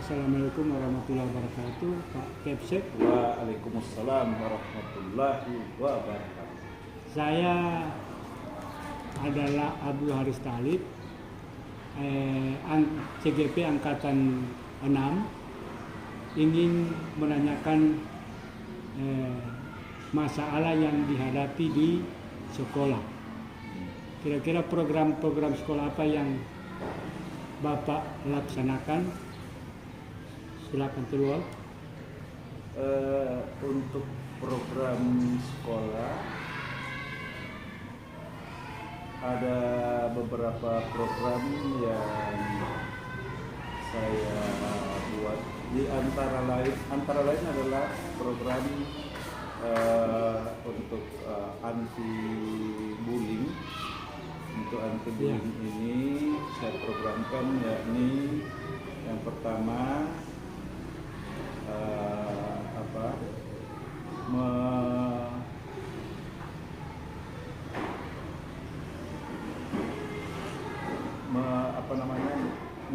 Assalamualaikum warahmatullahi wabarakatuh, Pak Kepsek. Waalaikumsalam warahmatullahi wabarakatuh. Saya adalah Abdul Haris Talib, CGP Angkatan 6, ingin menanyakan masalah yang dihadapi di sekolah. Kira-kira program-program sekolah apa yang Bapak laksanakan? Silakan keluar. Untuk program sekolah ada beberapa program yang saya buat. Di antara lain adalah program untuk anti bullying. Untuk anti bullying ini saya programkan, yakni yang pertama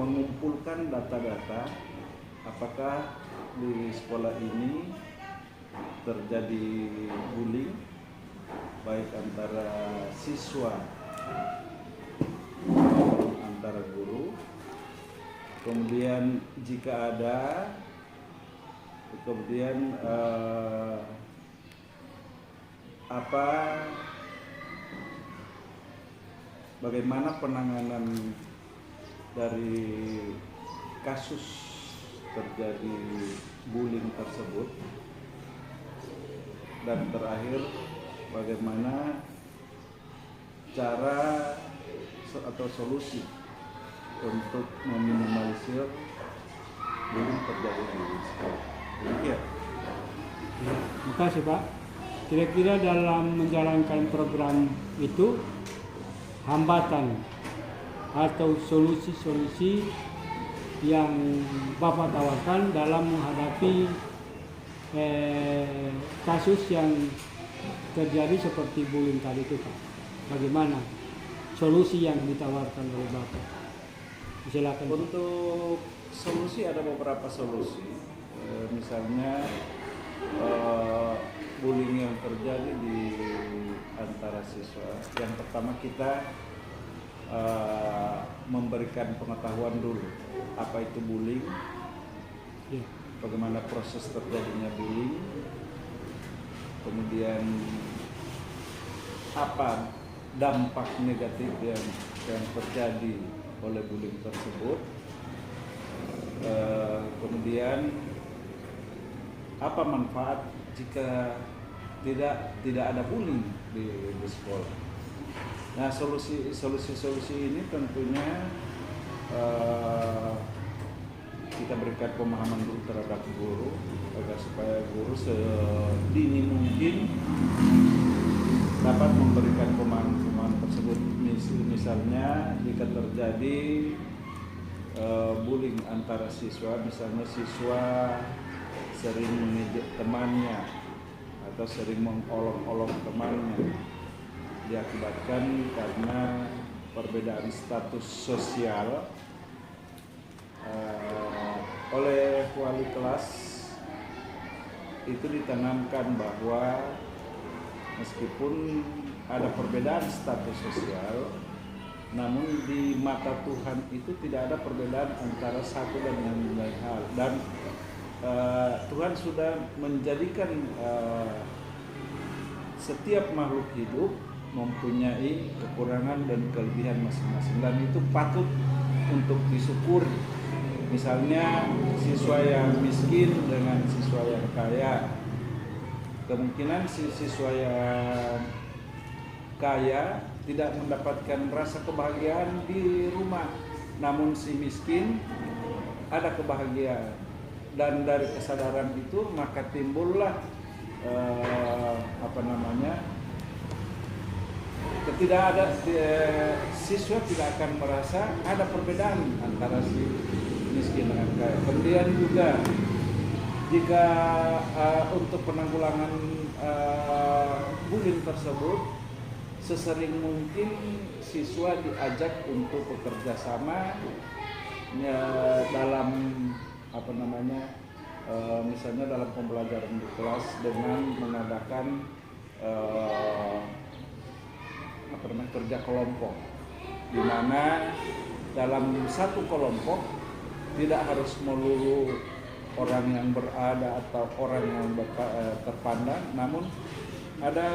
mengumpulkan data-data apakah di sekolah ini terjadi bullying baik antara siswa maupun antara guru. Kemudian jika ada, kemudian bagaimana penanganan dari kasus terjadi bullying tersebut, dan terakhir bagaimana cara atau solusi untuk meminimalisir bullying terjadi di sekolah. Demikian. Ya, terima kasih Pak. Kira-kira dalam menjalankan program itu hambatan atau solusi-solusi yang Bapak tawarkan dalam menghadapi kasus yang terjadi seperti bullying tadi itu Pak. Bagaimana solusi yang ditawarkan oleh Bapak? Silakan. Untuk solusi ada beberapa solusi. Misalnya bullying yang terjadi di antara siswa. Yang pertama kita memberikan pengetahuan dulu apa itu bullying, bagaimana proses terjadinya bullying, kemudian apa dampak negatif yang terjadi oleh bullying tersebut, kemudian apa manfaat jika tidak ada bullying di sekolah. Nah, solusi ini tentunya kita berikan pemahaman dulu terhadap guru agar supaya guru sedini mungkin dapat memberikan pemahaman tersebut. Misalnya jika terjadi bullying antara siswa, misalnya siswa sering mengejek temannya atau sering mengolok-olok temannya, diakibatkan karena perbedaan status sosial, oleh wali kelas itu ditanamkan bahwa meskipun ada perbedaan status sosial, namun di mata Tuhan itu tidak ada perbedaan antara satu dan yang lain hal, dan Tuhan sudah menjadikan setiap makhluk hidup mempunyai kekurangan dan kelebihan masing-masing, dan itu patut untuk disyukuri. Misalnya siswa yang miskin dengan siswa yang kaya, kemungkinan siswa yang kaya tidak mendapatkan rasa kebahagiaan di rumah, namun si miskin ada kebahagiaan, dan dari kesadaran itu maka timbullah siswa tidak akan merasa ada perbedaan antara si miskin dengan kaya. Kemudian juga jika untuk penanggulangan bullying tersebut, sesering mungkin siswa diajak untuk bekerja sama dalam misalnya dalam pembelajaran di kelas dengan mengadakan kerja kelompok, di mana dalam satu kelompok tidak harus melulu orang yang berada atau orang yang terpandang, namun ada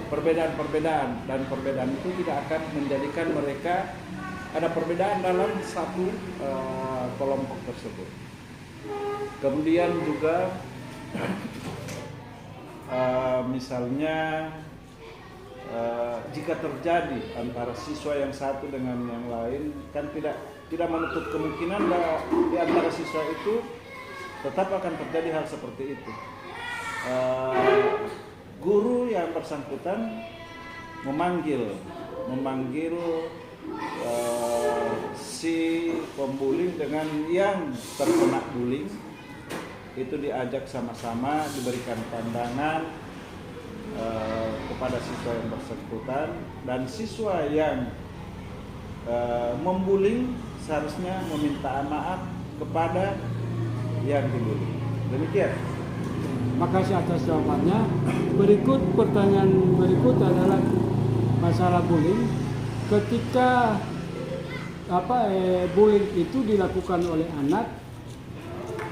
perbedaan-perbedaan, dan perbedaan itu tidak akan menjadikan mereka ada perbedaan dalam satu kelompok tersebut. Kemudian juga misalnya jika terjadi antara siswa yang satu dengan yang lain, kan tidak menutup kemungkinan di antara siswa itu tetap akan terjadi hal seperti itu. Guru yang bersangkutan memanggil si pembullying dengan yang terkena bullying, itu diajak sama-sama, diberikan pandangan kepada siswa yang bersangkutan, dan siswa yang membullying seharusnya meminta maaf kepada yang dibully. Demikian. Makasih atas jawabannya. Pertanyaan berikut adalah masalah bullying. Ketika bullying itu dilakukan oleh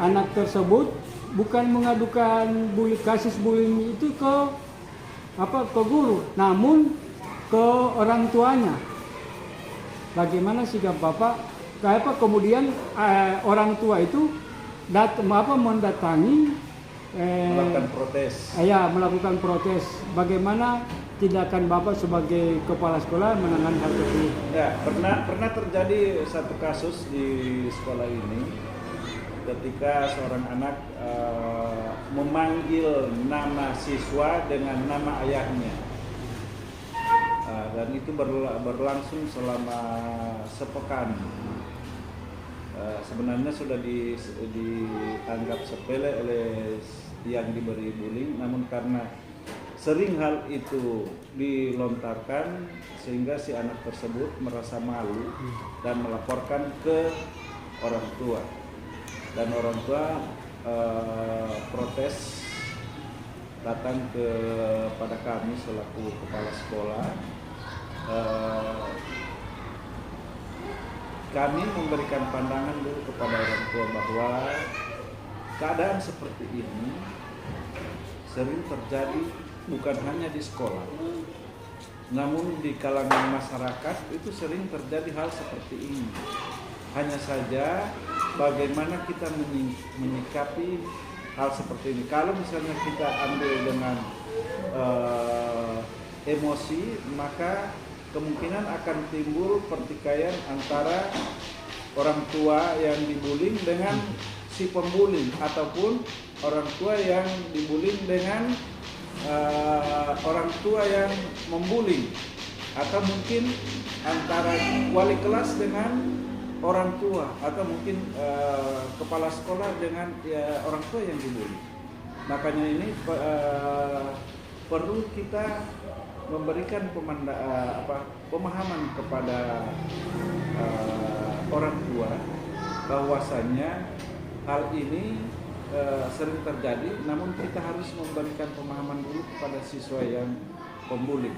anak tersebut bukan mengadukan kasus bullying itu ke guru, namun ke orang tuanya. Bagaimana sikap Bapak? Kemudian orang tua itu mendatangi melakukan protes. Melakukan protes. Bagaimana tindakan Bapak sebagai kepala sekolah menangani hal tersebut? Ya, pernah terjadi satu kasus di sekolah ini ketika seorang anak memanggil nama siswa dengan nama ayahnya, dan itu berlangsung selama sepekan. Sebenarnya sudah dianggap sepele oleh yang diberi bullying, namun karena sering hal itu dilontarkan sehingga si anak tersebut merasa malu dan melaporkan ke orang tua, dan orang tua protes, datang kepada kami selaku kepala sekolah. Kami memberikan pandangan dulu kepada orang tua bahwa keadaan seperti ini sering terjadi bukan hanya di sekolah, namun di kalangan masyarakat itu sering terjadi hal seperti ini. Hanya saja bagaimana kita menyikapi hal seperti ini. Kalau misalnya kita ambil dengan emosi, maka kemungkinan akan timbul pertikaian antara orang tua yang dibullying dengan si pembullying, ataupun orang tua yang dibullying dengan orang tua yang membullying, atau mungkin antara wali kelas dengan orang tua, atau mungkin kepala sekolah dengan orang tua yang dibully. Makanya ini perlu kita memberikan pemahaman kepada orang tua bahwasanya hal ini sering terjadi, namun kita harus memberikan pemahaman dulu kepada siswa yang pembuli,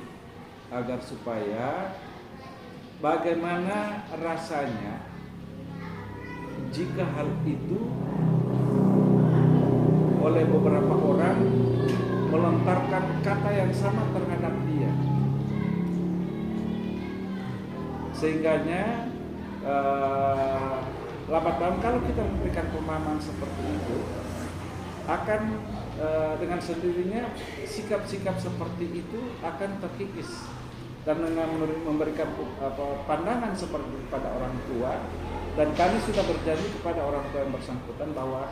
agar supaya bagaimana rasanya jika hal itu oleh beberapa orang melontarkan kata yang sama terhadap dia, sehingganya lambat laun kalau kita memberikan pemahaman seperti itu, akan dengan sendirinya sikap-sikap seperti itu akan terkikis, dan dengan memberikan pandangan seperti pada orang tua. Dan kami sudah berjanji kepada orang tua yang bersangkutan bahwa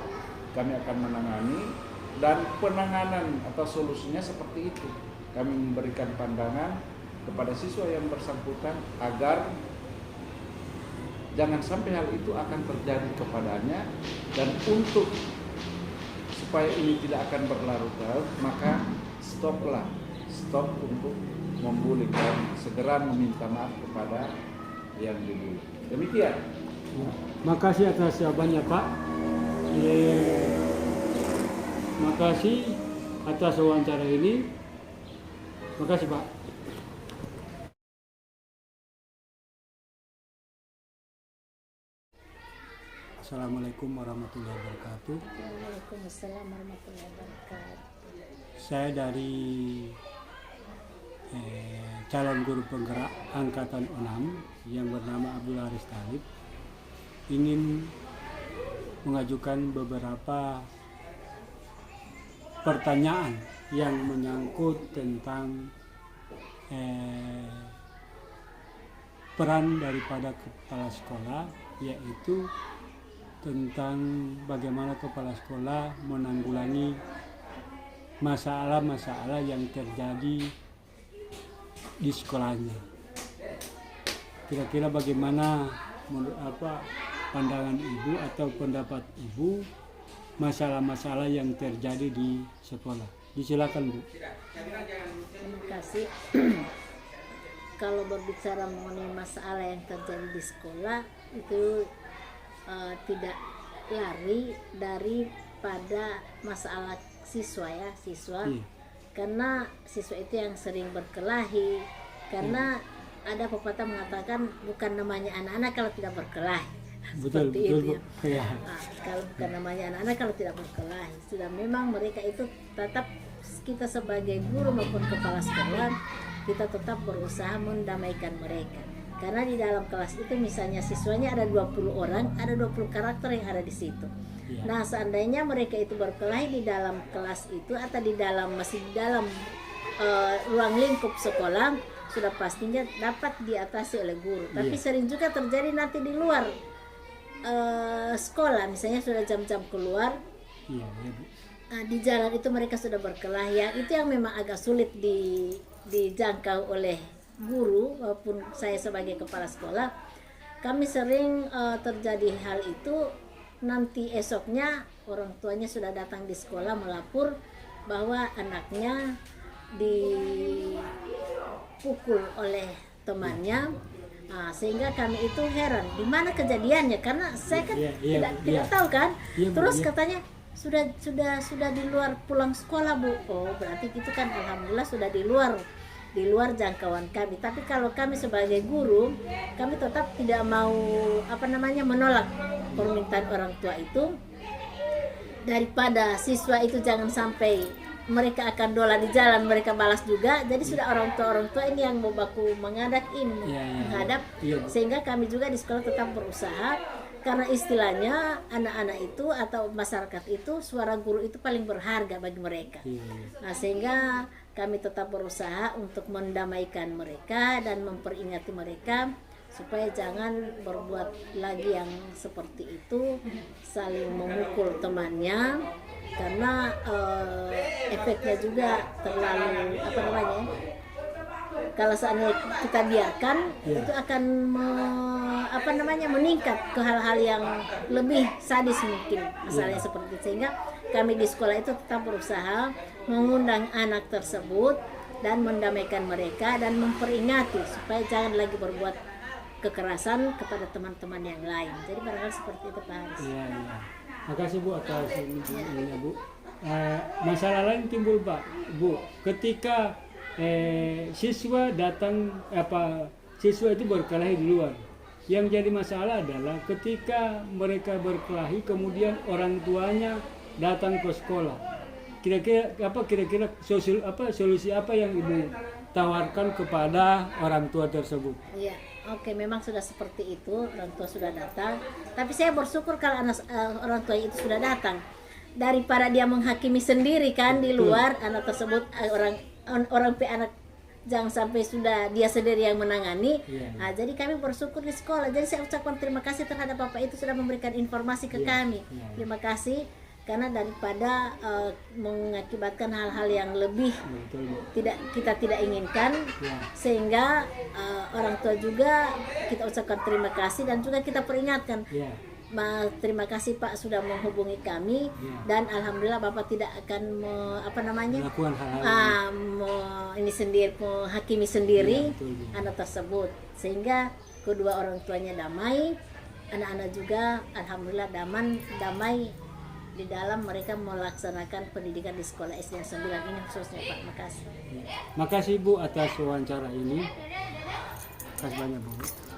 kami akan menangani, dan penanganan atau solusinya seperti itu. Kami memberikan pandangan kepada siswa yang bersangkutan agar jangan sampai hal itu akan terjadi kepadanya, dan supaya ini tidak akan berlarut-larut, maka stop untuk membuli dan segera meminta maaf kepada yang dibully. Demikian. Ya. Makasih atas jawabannya Pak. Makasih atas wawancara ini. Makasih Pak. Assalamualaikum warahmatullahi wabarakatuh. Waalaikumsalam warahmatullahi wabarakatuh. Saya dari calon guru penggerak angkatan 6 yang bernama Abdul Haris Talib ingin mengajukan beberapa pertanyaan yang menyangkut tentang peran daripada kepala sekolah, yaitu tentang bagaimana kepala sekolah menanggulangi masalah-masalah yang terjadi di sekolahnya. Kira-kira bagaimana menurut pandangan Ibu atau pendapat Ibu masalah-masalah yang terjadi di sekolah? Disilakan Bu. Terima kasih. Kalau berbicara mengenai masalah yang terjadi di sekolah itu tidak lari daripada masalah siswa. Iya. Karena siswa itu yang sering berkelahi, karena ada pepatah mengatakan bukan namanya anak-anak kalau tidak berkelahi. Betul, Seperti betul itu Bu. ya. Ya. Kalau bukan namanya anak-anak kalau tidak berkelahi, sudah memang mereka itu tetap, kita sebagai guru maupun kepala sekolah kita tetap berusaha mendamaikan mereka. Karena di dalam kelas itu misalnya siswanya ada 20 orang, ada 20 karakter yang ada di situ. Ya. Nah, seandainya mereka itu berkelahi di dalam kelas itu atau masih di dalam ruang lingkup sekolah, sudah pastinya dapat diatasi oleh guru. Tapi Iya. sering juga terjadi nanti di luar sekolah, misalnya sudah jam-jam keluar, Iya, ya, Bu. di jalan itu mereka sudah berkelahi. Itu yang memang agak sulit dijangkau oleh guru maupun saya sebagai kepala sekolah. Kami sering terjadi hal itu, nanti esoknya orang tuanya sudah datang di sekolah melapor bahwa anaknya dipukul oleh temannya. Sehingga kami itu heran di mana kejadiannya, karena saya kan Iya, tidak tahu kan. Iya, Bu, Terus iya. katanya sudah di luar pulang sekolah Bu. Oh, berarti itu kan alhamdulillah sudah di luar jangkauan kami. Tapi kalau kami sebagai guru, kami tetap tidak mau menolak permintaan orang tua itu, daripada siswa itu jangan sampai mereka akan dola di jalan, mereka balas juga. Jadi sudah orang tua ini yang mau baku menghadap menghadap. Iya, Bu. Sehingga kami juga di sekolah tetap berusaha, karena istilahnya anak-anak itu atau masyarakat itu, suara guru itu paling berharga bagi mereka. Iya. Nah, sehingga kami tetap berusaha untuk mendamaikan mereka dan memperingati mereka supaya jangan berbuat lagi yang seperti itu, saling memukul temannya, karena efeknya juga terlalu kalau seandainya kita biarkan, itu akan meningkat ke hal-hal yang lebih sadis mungkin, misalnya seperti itu. Sehingga kami di sekolah itu tetap berusaha mengundang anak tersebut dan mendamaikan mereka dan memperingati supaya jangan lagi berbuat kekerasan kepada teman-teman yang lain. Jadi barangkali seperti itu Pak Haris. Iya. Makasih Bu atas ini Bu. Masalah lain timbul Pak, Bu, ketika siswa itu berkelahi di luar. Yang jadi masalah adalah ketika mereka berkelahi kemudian orang tuanya datang ke sekolah. Kira-kira solusi apa yang Ibu tawarkan kepada orang tua tersebut? Iya, oke, memang sudah seperti itu, orang tua sudah datang. Tapi saya bersyukur kalau orang tua itu sudah datang, daripada dia menghakimi sendiri kan di luar. Anak tersebut anak jangan sampai sudah dia sendiri yang menangani. Nah, jadi kami bersyukur di sekolah. Jadi saya ucapkan terima kasih terhadap Bapak itu sudah memberikan informasi ke kami. Terima kasih, karena daripada mengakibatkan hal-hal yang lebih kita tidak inginkan, sehingga orang tua juga kita ucapkan terima kasih dan juga kita peringatkan. Terima kasih Pak sudah menghubungi kami, dan alhamdulillah Bapak tidak akan Melakukan hal-hal menghakimi sendiri anak tersebut, sehingga kedua orang tuanya damai anak-anak juga alhamdulillah damai di dalam mereka melaksanakan pendidikan di sekolah SD 9 ini khususnya Pak. Makasih. Makasih Bu atas wawancara ini. Makasih banyak Bu.